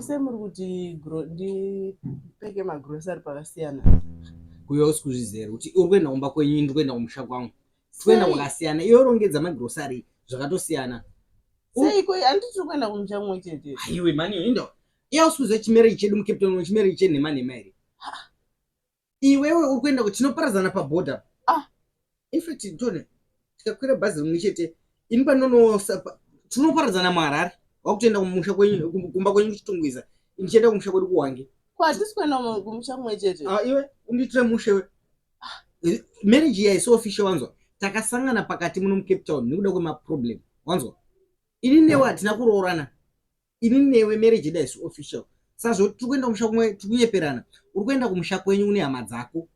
Semuri kuti ndipeke magrocery pakasiyana. Kuyo usikuzvizera kuti uri kuenda kumba kwenyu ndiri kuenda kumusha kwangu. Tikuenda kwakasiyana. Iyo rongedza magrocery zvakatosiyana. Seiko handiti tiri kuenda kumusha mumwe chete. Aiwe mani indo. Iyo usikuzve chimerei chedu muCape Town chimerei chenhema nhema here. Iwewe uri kuenda kuti tinoparadzana pabhodha. In fact tone tikakwira bhazi rimwe chete ini panonosapa tinoparadzana muHarare. Wakutoenda kumusha kwenyu kumba kwenyu kuchitungwiza. Ndichienda kumusha kwedu kuHwange. Kwatisi kuenda kumusha mumwe chete. Iwe unditire mushewe. Marriage here is official wanzwa. Takasangana pakati muno muCape Town nekuda kwemaproblem. Wanzwa? Ini newe hatina kuroorana. Ini newe marriage here is official. Sazvo tiri kuenda kumusha kumwe tikunyeperana. Uri kuenda kumusha kwenyu une hama dzako.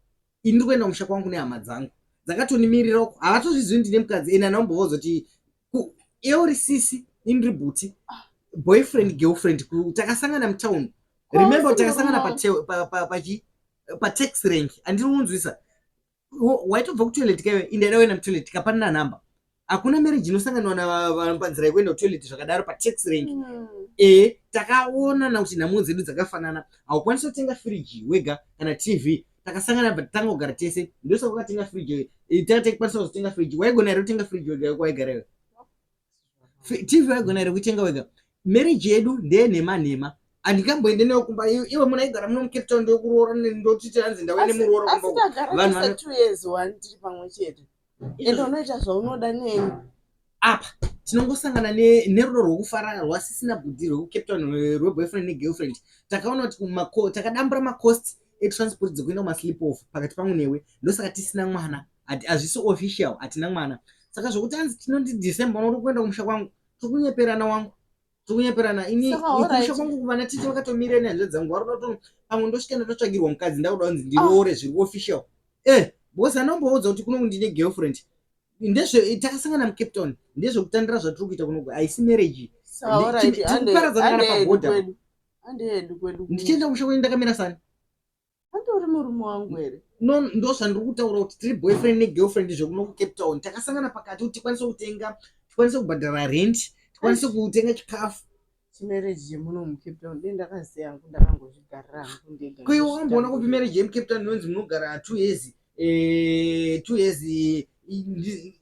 Ini ndiri kuenda kumusha kwangu nehama dzangu. Dzakatonimirira uko. Havatozvizivi ndine mukadzi ena naombovaudza kuti euri sisi ini ndiri bhuti. Boyfriend girlfriend takasangana mutown. Remember takasangana taxi rank andiri kunzwisa. Waitobva kutoilet kaiwe indaida kuenda mutoilet tikapana namba. Hakuna marriage inosanganwa navanhu panzira yekuenda kutoilet zvakadaro taxi rank. Takaona kuti nhamo dzedu dzakafanana. Haukwanisi kutenga fridge wega kana TV. Takasangana patanga kugara tese. Ndosaka wakatenga fridge. Takakwanisa kutenga fridge. Waigona here kutenga fridge wega kwaigara iwe. TV waigona here kutenga wega. Marriage yedu ndeye nhema. Andikamboende newe kumba iwe munaigara muno muCape Town ndokuroora ndotiti hanzi ndawene muroora kumba. Vanhu 2 years tiri pamwe chete. Ende unoita zvaunoda neni. Apa tinongosangana nerudo rwokufara rwasisina bhudhi rwekuCape Town rweboyfriend negirlfriend. Takaona kuti takadambura macost etransport dzekuenda kumasleep off pakati pangu newe. Ndosaka tisina mwana. Hazvisi official hatina mwana. Saka zvokuti hanzi tinoti December uri kuenda kumusha kwangu. Tikunyeperana wangu. Tikunyeperana ini kumusha kwangu kuvana titi vakatomirira nehanzva dzangu. Waruda kuti pamwe ndosvika ndatotsvagirwa mukadzi ndakuda kunzi ndiroore zviri official. Bosi anomboudza kuti kuno ndine girlfriend. Ndezve takasangana muCape Town. Ndezvekutandira zvatiri kuita kunoku. Haisi marriage. Tikuparadzana pabhodha. Handihendi kwedu. Ndichienda kumusha kwenyu ndakamira sani. Handori murume wangu here. No, ndozvandiri kutaura kuti tiri boyfriend negirlfriend zvekuno kuCape Town. Takasangana pakati kuti tikwanise kutenga, tikwanise kubhadhara rent, tikwanise kutenga chikafu. Chimarriage chemuno muCape Town ndendakaziya hangu ndakangozvigarira hangu ndega. Ko iwe wamboona kuti marriage yemuCape Town inonzi munogara 2 years. 2 years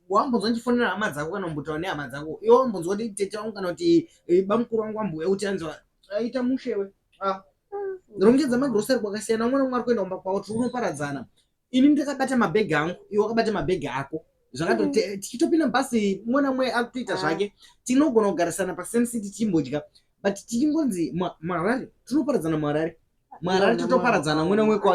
wambonzwa ndifonera hama dzako kana kumbotaura nehama dzako. Iwe wambonzwa kuti tete wangu kana kuti bamukuru wangu wambouya kuti anzi aita mushewe. Rongedza magrocery kwakasiyana. Umwe naumwe ari kuenda kumba kwawo tiri kunoparadzana. Ini ndakabata mabhegi angu iwe wakabata mabhegi ako. Zvakatoti tichitopinda bhazi umwe naumwe akutoita zvake. Tinogona kugarisana paSun City tichimbodya. But tichingonzi muHarare tinoparadzana muHarare. MuHarare totoparadzana umwe naumwe kwake.